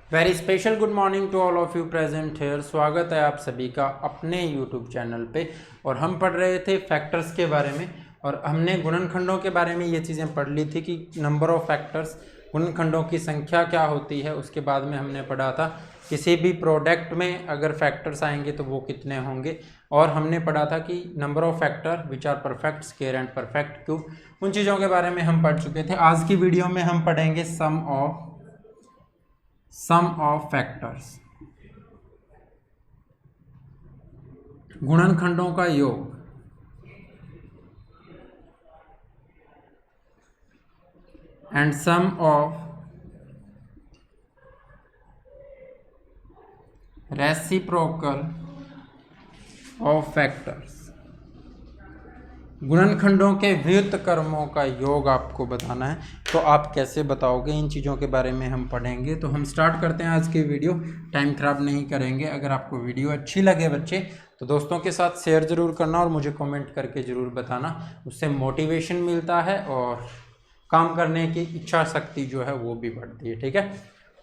Very special good morning to all of you present here. स्वागत है आप सभी का अपने यूट्यूब चैनल पे। और हम पढ़ रहे थे फैक्टर्स के बारे में और हमने गुणनखंडों के बारे में ये चीज़ें पढ़ ली थी कि नंबर ऑफ फैक्टर्स, गुणनखंडों की संख्या क्या होती है। उसके बाद में हमने पढ़ा था किसी भी प्रोडक्ट में अगर फैक्टर्स आएंगे तो वो कितने होंगे। और हमने पढ़ा था कि number of factor which are perfect square and perfect cube, उन चीज़ों के बारे में हम पढ़ चुके थे। आज की वीडियो में हम पढ़ेंगे सम ऑफ फैक्टर्स, गुणनखंडों का योग। And sum of reciprocal of factors, गुणनखंडों के व्युत्क्रमों का योग आपको बताना है। तो आप कैसे बताओगे, इन चीज़ों के बारे में हम पढ़ेंगे। तो हम स्टार्ट करते हैं आज की वीडियो, टाइम खराब नहीं करेंगे। अगर आपको वीडियो अच्छी लगे बच्चे तो दोस्तों के साथ शेयर ज़रूर करना और मुझे कमेंट करके ज़रूर बताना, उससे मोटिवेशन मिलता है और काम करने की इच्छा शक्ति जो है वो भी बढ़ती है। ठीक है,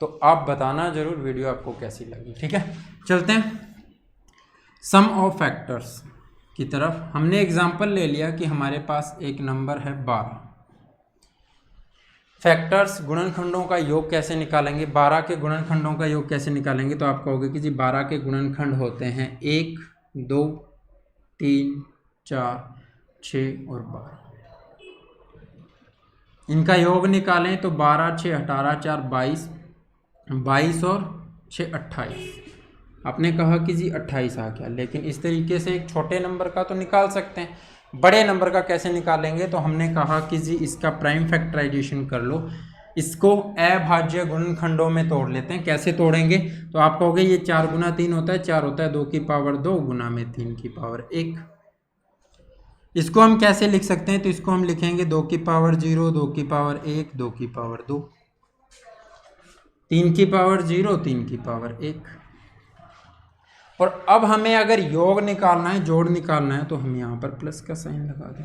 तो आप बताना ज़रूर वीडियो आपको कैसी लगी। ठीक है, चलते हैं सम ऑफ फैक्टर्स की तरफ। हमने एग्जाम्पल ले लिया कि हमारे पास एक नंबर है 12। फैक्टर्स, गुणनखंडों का योग कैसे निकालेंगे, 12 के गुणनखंडों का योग कैसे निकालेंगे। तो आप कहोगे कि जी 12 के गुणनखंड होते हैं 1, 2, 3, 4, 6 और 12। इनका योग निकालें तो 12, 6, 18, 4, 22, 22 और 6, 28। आपने कहा कि जी 28 आ गया, लेकिन इस तरीके से एक छोटे नंबर का तो निकाल सकते हैं, बड़े नंबर का कैसे निकालेंगे। तो हमने कहा कि जी इसका प्राइम फैक्टराइजेशन कर लो, इसको अभाज्य गुणनखंडों में तोड़ लेते हैं। कैसे तोड़ेंगे तो आप कहोगे ये 4 गुना 3 होता है, 4 होता है 2 की पावर 2 गुना में 3 की पावर 1। इसको हम कैसे लिख सकते हैं, तो इसको हम लिखेंगे 2 की पावर 0, 2 की पावर 1, 2 की पावर 2, 3 की पावर 0, 3 की पावर 1। और अब हमें अगर योग निकालना है, जोड़ निकालना है, तो हम यहाँ पर प्लस का साइन लगा दें।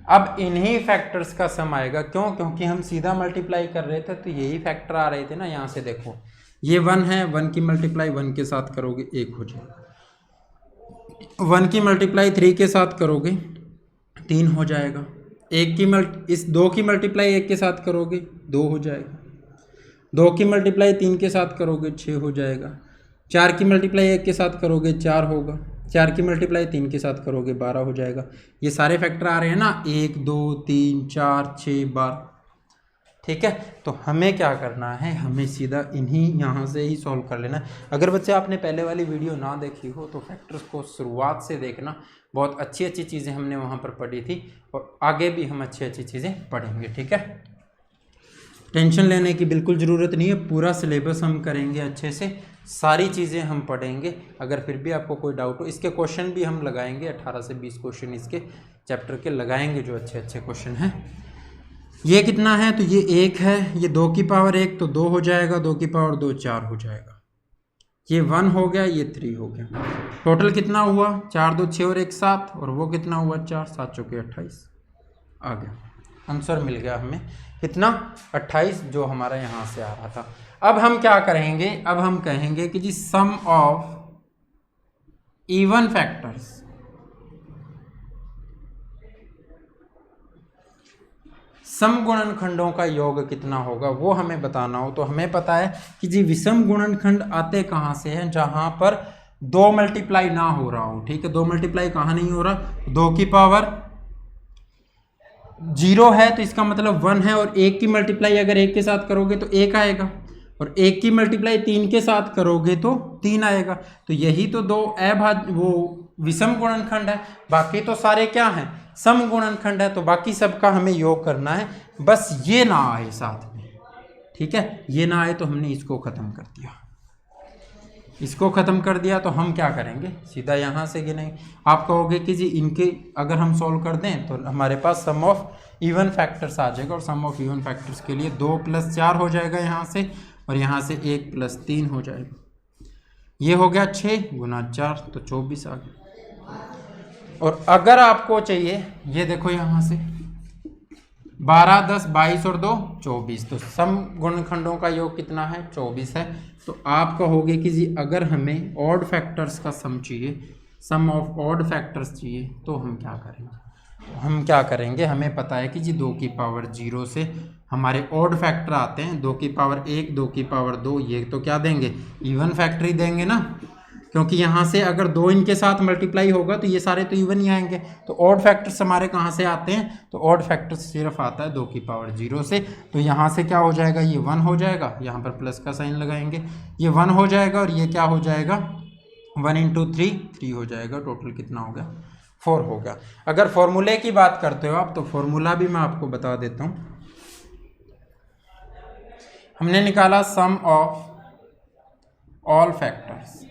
अब इन्हीं फैक्टर्स का सम आएगा। क्यों? क्योंकि हम सीधा मल्टीप्लाई कर रहे थे तो यही फैक्टर आ रहे थे ना। यहाँ से देखो ये 1 है, 1 की मल्टीप्लाई 1 के साथ करोगे 1 हो जाएगा, 1 की मल्टीप्लाई 3 के साथ करोगे 3 हो जाएगा, 2 की मल्टीप्लाई 1 के साथ करोगे 2 हो जाएगा, 2 की मल्टीप्लाई 3 के साथ करोगे 6 हो जाएगा, 4 की मल्टीप्लाई 1 के साथ करोगे 4 होगा, 4 की मल्टीप्लाई 3 के साथ करोगे 12 हो जाएगा। ये सारे फैक्टर आ रहे हैं ना, 1, 2, 3, 4, 6, 12। ठीक है, तो हमें क्या करना है, हमें सीधा इन्हीं यहाँ से ही सॉल्व कर लेना है। अगर बच्चे आपने पहले वाली वीडियो ना देखी हो तो फैक्टर्स को शुरुआत से देखना, बहुत अच्छी अच्छी चीज़ें हमने वहाँ पर पढ़ी थी और आगे भी हम अच्छी अच्छी चीज़ें पढ़ेंगे। ठीक है, टेंशन लेने की बिल्कुल ज़रूरत नहीं है, पूरा सिलेबस हम करेंगे अच्छे से, सारी चीज़ें हम पढ़ेंगे। अगर फिर भी आपको कोई डाउट हो, इसके क्वेश्चन भी हम लगाएंगे, 18 से 20 क्वेश्चन इसके चैप्टर के लगाएंगे जो अच्छे अच्छे क्वेश्चन हैं। ये कितना है, तो ये 1 है, ये 2 की पावर 1 तो 2 हो जाएगा, 2 की पावर 2 4 हो जाएगा, ये 1 हो गया, ये 3 हो गया। टोटल कितना हुआ, 4, 2, 6 और 1 7, और वो कितना हुआ 4, 7 चौके 28 आ गया। आंसर मिल गया हमें कितना, 28, जो हमारा यहाँ से आ रहा था। अब हम क्या करेंगे, अब हम कहेंगे कि जी सम ऑफ इवन फैक्टर्स, सम गुणनखंडों का योग कितना होगा वो हमें बताना हो। तो हमें पता है कि जी विषम गुणनखंड आते कहाँ से हैं, जहां पर 2 मल्टीप्लाई ना हो रहा हो। ठीक है, 2 मल्टीप्लाई कहाँ नहीं हो रहा, 2 की पावर 0 है तो इसका मतलब 1 है, और 1 की मल्टीप्लाई अगर 1 के साथ करोगे तो 1 आएगा, और 1 की मल्टीप्लाई 3 के साथ करोगे तो 3 आएगा। तो यही तो 2 वो विषम गुणनखंड है, बाकी तो सारे क्या हैं, सम गुणनखंड है। तो बाकी सबका हमें योग करना है, बस ये ना आए साथ में। ठीक है, ये ना आए तो हमने इसको खत्म कर दिया, इसको ख़त्म कर दिया। तो हम क्या करेंगे, सीधा यहाँ से गिनेंगे। आप कहोगे कि जी इनके अगर हम सॉल्व कर दें तो हमारे पास सम ऑफ इवन फैक्टर्स आ जाएगा, और सम ऑफ इवन फैक्टर्स के लिए 2 + 4 हो जाएगा यहाँ से, और यहाँ से 1 + 3 हो जाएगा। ये हो गया 6 गुना 4 तो 24 आ गया। और अगर आपको चाहिए, ये देखो यहाँ से 12 10 22 और 2 24। तो सम गुणनखंडों का योग कितना है? 24 है। तो आप कहोगे कि जी अगर हमें ऑड फैक्टर्स का सम चाहिए, सम ऑफ ऑड फैक्टर्स चाहिए, तो हम क्या करेंगे? हम क्या करेंगे, हमें पता है कि जी 2 की पावर 0 से हमारे ऑड फैक्टर आते हैं, 2 की पावर 1, 2 की पावर 2, ये तो क्या देंगे? इवन फैक्टर ही देंगे ना, क्योंकि यहाँ से अगर 2 इनके साथ मल्टीप्लाई होगा तो ये सारे तो इवन ही आएंगे। तो ऑड फैक्टर्स हमारे कहाँ से आते हैं? तो ऑड फैक्टर्स सिर्फ आता है 2 की पावर 0 से। तो यहाँ से क्या हो जाएगा? ये 1 हो जाएगा, यहाँ पर प्लस का साइन लगाएंगे, ये 1 हो जाएगा और ये क्या हो जाएगा? 1 इंटू 3 हो जाएगा। टोटल कितना हो गया? 4 हो गया। अगर फॉर्मूले की बात करते हो आप, तो फॉर्मूला भी मैं आपको बता देता हूँ। हमने निकाला सम ऑफ ऑल फैक्टर्स,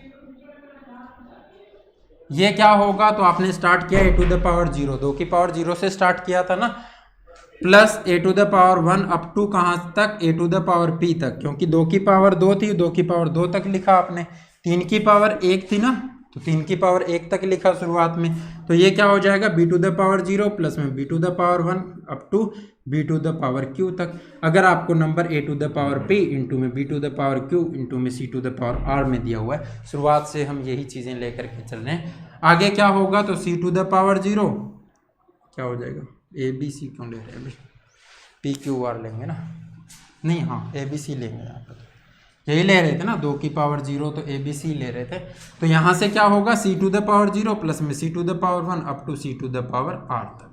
ये क्या होगा? तो आपने स्टार्ट किया a टू द पावर 0, 2 की पावर 0 से स्टार्ट किया था ना, plus a to the power 1 up to कहाँ तक? a to the power p तक, क्योंकि 2 की पावर 2 थी, 2 की पावर 2 तक लिखा आपने। 3 की पावर 1 थी ना, तो 3 की पावर 1 तक लिखा शुरुआत में। तो ये क्या हो जाएगा? b to the power 0 plus में b to the power 1 up to b to the power q तक। अगर आपको number a to the power p into में b to the power q into में c to the power r में दिया हुआ है, शुरुआत से हम यही चीज़ें लेकर के चल रहे हैं। आगे क्या होगा? तो c टू द पावर 0 क्या हो जाएगा? a b c क्यों ले रहे हैं अभी? p q r लेंगे ना, नहीं, हाँ a b c लेंगे यहाँ पर, यही ले रहे थे ना, 2 की पावर 0 तो ए बी सी ले रहे थे। तो यहाँ से क्या होगा? c to the power 0 plus में c to the power 1 up to c to the power r तक।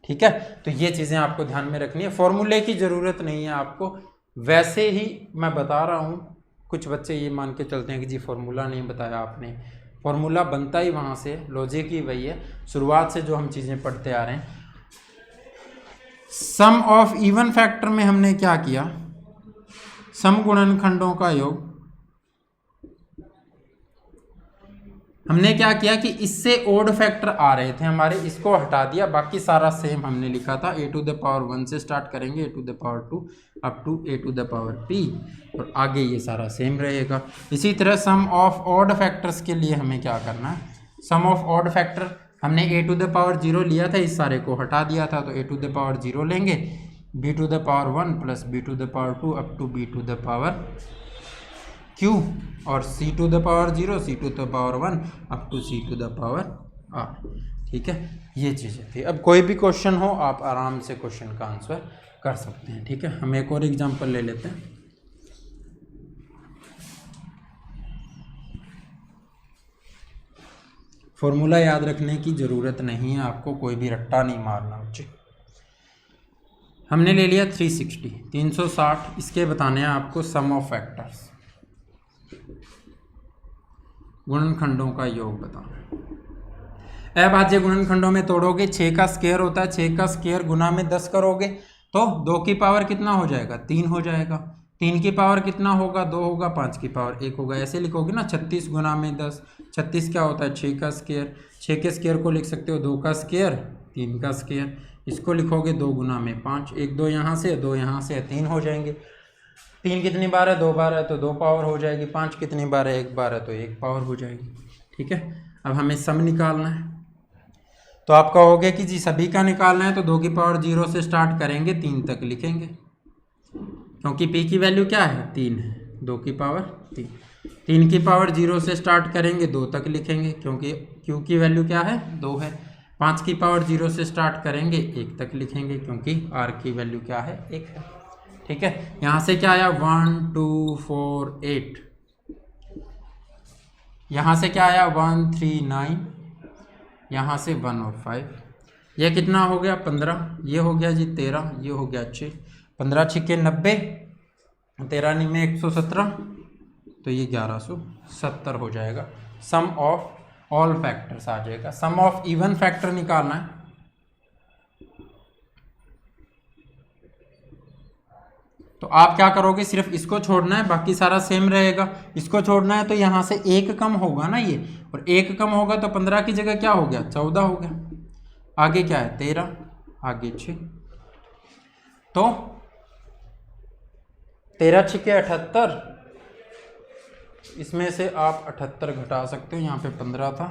ठीक है, तो ये चीज़ें आपको ध्यान में रखनी है, फॉर्मूले की ज़रूरत नहीं है आपको, वैसे ही मैं बता रहा हूँ। कुछ बच्चे ये मान के चलते हैं कि जी फॉर्मूला नहीं बताया आपने, फॉर्मूला बनता ही वहाँ से, लॉजिक ही वही है, शुरुआत से जो हम चीज़ें पढ़ते आ रहे हैं। सम ऑफ इवन फैक्टर में हमने क्या किया? सम गुणनखंडों का योग, हमने क्या किया कि इससे ओड फैक्टर आ रहे थे हमारे, इसको हटा दिया, बाकी सारा सेम हमने लिखा था। a टू द पावर 1 से स्टार्ट करेंगे, a to the power 2 up to a to the power p, और आगे ये सारा सेम रहेगा। इसी तरह सम ऑफ ऑड फैक्टर्स के लिए हमें क्या करना है? सम ऑफ ऑड फैक्टर हमने a टू द पावर 0 लिया था, इस सारे को हटा दिया था, तो a टू द पावर 0 लेंगे, b to the power 1 plus b to the power 2 up to b to the power q, और c to the power 0, c to the power 1 up to c to the power r। ठीक है, ये चीज़ें थी। अब कोई भी question हो आप आराम से क्वेश्चन का आंसर कर सकते हैं। ठीक है, हम एक और एग्जांपल ले लेते हैं। फॉर्मूला याद रखने की ज़रूरत नहीं है आपको, कोई भी रट्टा नहीं मारना बच्चे। हमने ले लिया 360, इसके बताने हैं आपको सम ऑफ फैक्टर्स, गुणनखंडों का योग बताना। अभाज्य गुणनखंडों में तोड़ोगे, 6 का स्क्वायर होता है, 6 का स्क्वायर गुना में 10 करोगे तो 2 की पावर कितना हो जाएगा? 3 हो जाएगा। 3 की पावर कितना होगा? 2 होगा। 5 की पावर 1 होगा। ऐसे लिखोगे ना, 36 गुना में 10, 36 क्या होता है? 6 का स्क्वायर। 6 के स्क्वायर को लिख सकते हो 2 का स्क्वायर, 3 का स्क्वायर। इसको लिखोगे 2 गुना में 5, 1 2 यहाँ से, 2 यहाँ से, 3 हो जाएंगे। 3 कितनी बार है? 2 बार है, तो 2 पावर हो जाएगी। 5 कितनी बार है? 1 बार है, तो 1 पावर हो जाएगी। ठीक है, अब हमें सम निकालना है, तो आप कहोगे कि जी सभी का निकालना है, तो 2 की पावर 0 से स्टार्ट करेंगे, 3 तक लिखेंगे, क्योंकि p की वैल्यू क्या है? 3 है। 2 की पावर 3, 3 की पावर 0 से स्टार्ट करेंगे, 2 तक लिखेंगे, क्योंकि q की वैल्यू क्या है? 2 है। 5 की पावर 0 से स्टार्ट करेंगे, 1 तक लिखेंगे, क्योंकि r की वैल्यू क्या है? 1 है। ठीक है, यहाँ से क्या आया? 1 2 4 8, यहाँ से क्या आया? 1 3 9, यहाँ से 1 और 5, ये कितना हो गया? 15, ये हो गया जी 13, ये हो गया 6, 15 छिके 90, 13 में 117, तो ये 1170 हो जाएगा। सम ऑफ ऑल फैक्टर्स आ जाएगा। सम ऑफ इवन फैक्टर निकालना है, तो आप क्या करोगे? सिर्फ इसको छोड़ना है, बाकी सारा सेम रहेगा। इसको छोड़ना है तो यहाँ से 1 कम होगा ना ये, और 1 कम होगा तो 15 की जगह क्या हो गया? 14 हो गया। आगे क्या है? 13, आगे 6, तो 13 छिके 78, इसमें से आप 78 घटा सकते हो, यहाँ पे 15 था,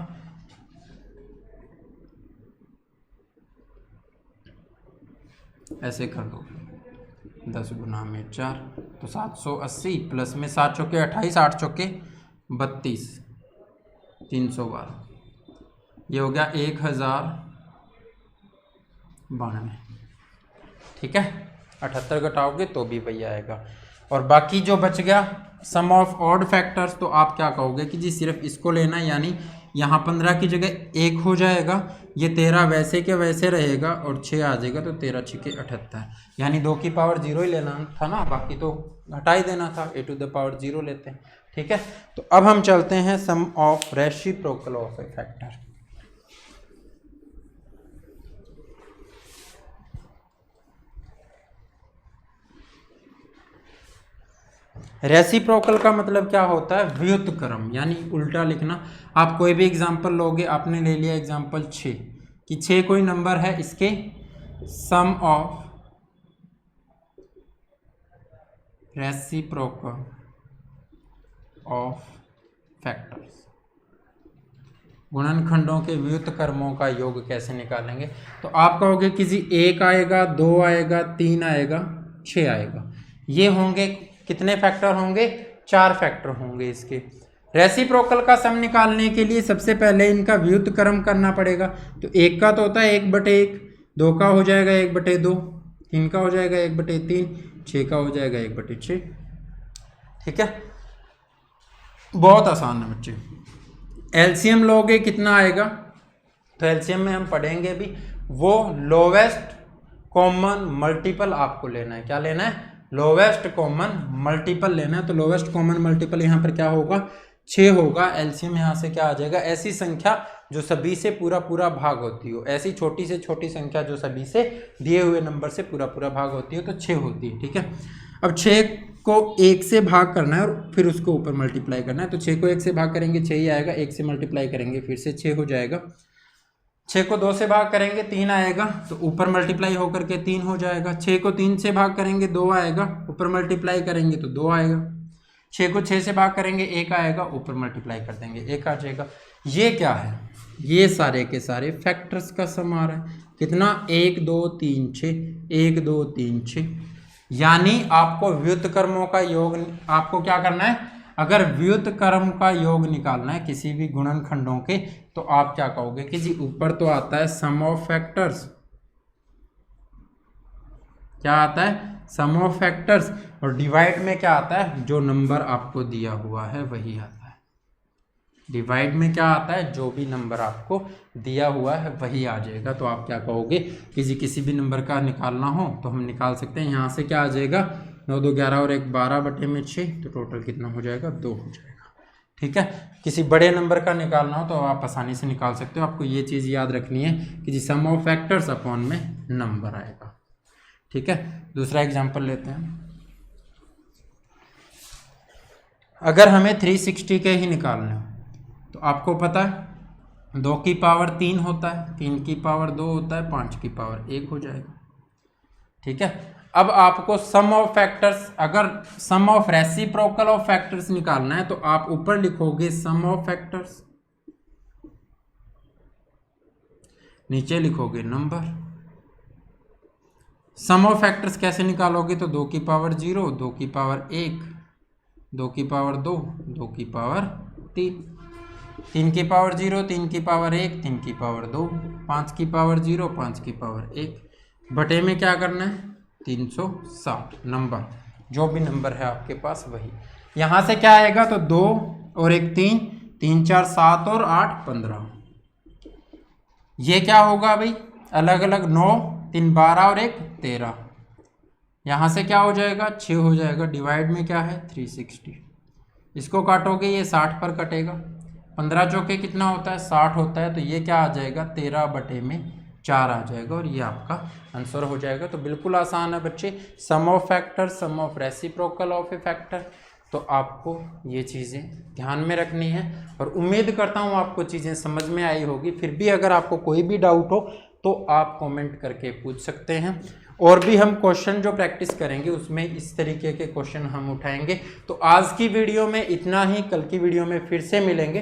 ऐसे कर दो 10 गुना में 4 तो 780 प्लस में 7 चौके 28 8 चौके 32 312 ये हो गया 1092। ठीक है 78 घटाओगे तो भी वही आएगा। और बाकी जो बच गया सम ऑफ ऑड फैक्टर्स, तो आप क्या कहोगे कि जी सिर्फ इसको लेना है, यानी यहाँ 15 की जगह 1 हो जाएगा, ये 13 वैसे के वैसे रहेगा और 6 आ जाएगा, तो 13 6 78 यानी 2 की पावर 0 ही लेना था ना, बाकी तो घटा ही देना था, a टू द पावर 0 लेते हैं। ठीक है तो अब हम चलते हैं sum of reciprocal of a factor. Reciprocal का मतलब क्या होता है, व्युत्क्रम यानी उल्टा लिखना। आप कोई भी एग्जांपल लोगे, आपने ले लिया एग्जांपल 6 कि 6 कोई नंबर है, इसके सम ऑफ रेसिप्रोकल ऑफ फैक्टर्स, गुणनखंडों के व्युत्क्रमों का योग कैसे निकालेंगे। तो आप कहोगे कि जी 1 आएगा, 2 आएगा, 3 आएगा, 6 आएगा, ये होंगे कितने फैक्टर होंगे, 4 फैक्टर होंगे इसके। रेसिप्रोकल का सम निकालने के लिए सबसे पहले इनका व्युत्क्रम करना पड़ेगा। तो 1 का तो होता है 1/1, 2 का हो जाएगा 1/2, 3 का हो जाएगा 1/3, 6 का हो जाएगा 1/6। ठीक है बहुत आसान है बच्चे। एलसीएम लोगे कितना आएगा, तो एलसीएम में हम पढ़ेंगे भी, वो लोवेस्ट कॉमन मल्टीपल आपको लेना है। क्या लेना है, लोवेस्ट कॉमन मल्टीपल लेना है। तो लोवेस्ट कॉमन मल्टीपल यहाँ पर क्या होगा, 6 होगा। एलसीएम यहाँ से क्या आ जाएगा, ऐसी संख्या जो सभी से पूरा पूरा भाग होती हो, ऐसी छोटी से छोटी संख्या जो सभी से दिए हुए नंबर से पूरा पूरा भाग होती है, तो 6 होती है। ठीक है अब 6 को 1 से भाग करना है और फिर उसको ऊपर मल्टीप्लाई करना है। तो 6 को 1 से भाग करेंगे 6 ही आएगा, 1 से मल्टीप्लाई करेंगे फिर से 6 हो जाएगा, 6 को 2 से भाग करेंगे 3 आएगा, तो ऊपर मल्टीप्लाई होकर के 3 हो जाएगा। 6 को 3 से भाग करेंगे 2 आएगा, ऊपर मल्टीप्लाई करेंगे तो 2 आएगा। 6 को 6 से भाग करेंगे 1 आएगा, ऊपर मल्टीप्लाई कर देंगे 1 आ जाएगा। ये क्या है, ये सारे के सारे फैक्टर्स का सम आ रहा है। कितना, 1 2 3 6, 1 2 3 6। यानी आपको व्युत्क्रमों का योग आपको क्या करना है, अगर व्युत्क्रम का योग निकालना है किसी भी गुणनखंडों के, तो आप क्या कहोगे कि जी ऊपर तो आता है सम ऑफ फैक्टर्स, क्या आता है, सम ऑफ फैक्टर्स, और डिवाइड में क्या आता है, जो नंबर आपको दिया हुआ है वही आता है। डिवाइड में क्या आता है, जो भी नंबर आपको दिया हुआ है वही आ जाएगा। तो आप क्या कहोगे कि जी किसी भी नंबर का निकालना हो तो हम निकाल सकते हैं। यहाँ से क्या आ जाएगा, 9 2 11 और 1 12/6, तो टोटल कितना हो जाएगा, 2 हो जाएगा। ठीक है किसी बड़े नंबर का निकालना हो तो आप आसानी से निकाल सकते हो। आपको ये चीज़ याद रखनी है कि जी सम ऑफ फैक्टर्स अपॉन में नंबर आएगा। ठीक है दूसरा एग्जांपल लेते हैं। अगर हमें 360 के ही निकालने हो, तो आपको पता है 2 की पावर 3 होता है, 3 की पावर 2 होता है, 5 की पावर 1 हो जाएगा। ठीक है अब आपको सम ऑफ फैक्टर्स, अगर सम ऑफ रेसिप्रोकल ऑफ फैक्टर्स निकालना है, तो आप ऊपर लिखोगे सम ऑफ फैक्टर्स, नीचे लिखोगे नंबर। सम ऑफ फैक्टर्स कैसे निकालोगे, तो 2 की पावर 0, 2 की पावर 1, 2 की पावर 2, 2 की पावर 3, 3 की पावर 0, 3 की पावर 1, 3 की पावर 2, 5 की पावर 0, 5 की पावर 1, बटे में क्या करना है 360 नंबर, जो भी नंबर है आपके पास वही। यहाँ से क्या आएगा, तो 2 और 1 3, 3 4 7 और 8 15। ये क्या होगा भाई, अलग अलग 9 3 12 और 1 13। यहाँ से क्या हो जाएगा, 6 हो जाएगा। डिवाइड में क्या है 360, इसको काटोगे ये 60 पर कटेगा। 15 चौके कितना होता है, 60 होता है, तो ये क्या आ जाएगा 13/4 आ जाएगा, और ये आपका आंसर हो जाएगा। तो बिल्कुल आसान है बच्चे, sum of factor, sum of reciprocal of a factor. तो आपको ये चीज़ें ध्यान में रखनी है, और उम्मीद करता हूँ आपको चीज़ें समझ में आई होगी। फिर भी अगर आपको कोई भी डाउट हो तो आप कमेंट करके पूछ सकते हैं, और भी हम क्वेश्चन जो प्रैक्टिस करेंगे उसमें इस तरीके के क्वेश्चन हम उठाएंगे। तो आज की वीडियो में इतना ही, कल की वीडियो में फिर से मिलेंगे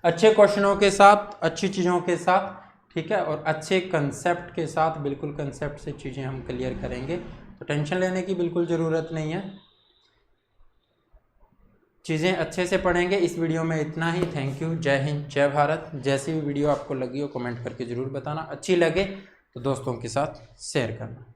अच्छे क्वेश्चनों के साथ, अच्छी चीज़ों के साथ। ठीक है, और अच्छे कंसेप्ट के साथ, बिल्कुल कंसेप्ट से चीज़ें हम क्लियर करेंगे, तो टेंशन लेने की बिल्कुल ज़रूरत नहीं है, चीज़ें अच्छे से पढ़ेंगे। इस वीडियो में इतना ही। Thank you. जय हिंद, जय भारत। जैसी भी वीडियो आपको लगी हो कमेंट करके ज़रूर बताना, अच्छी लगे तो दोस्तों के साथ शेयर करना।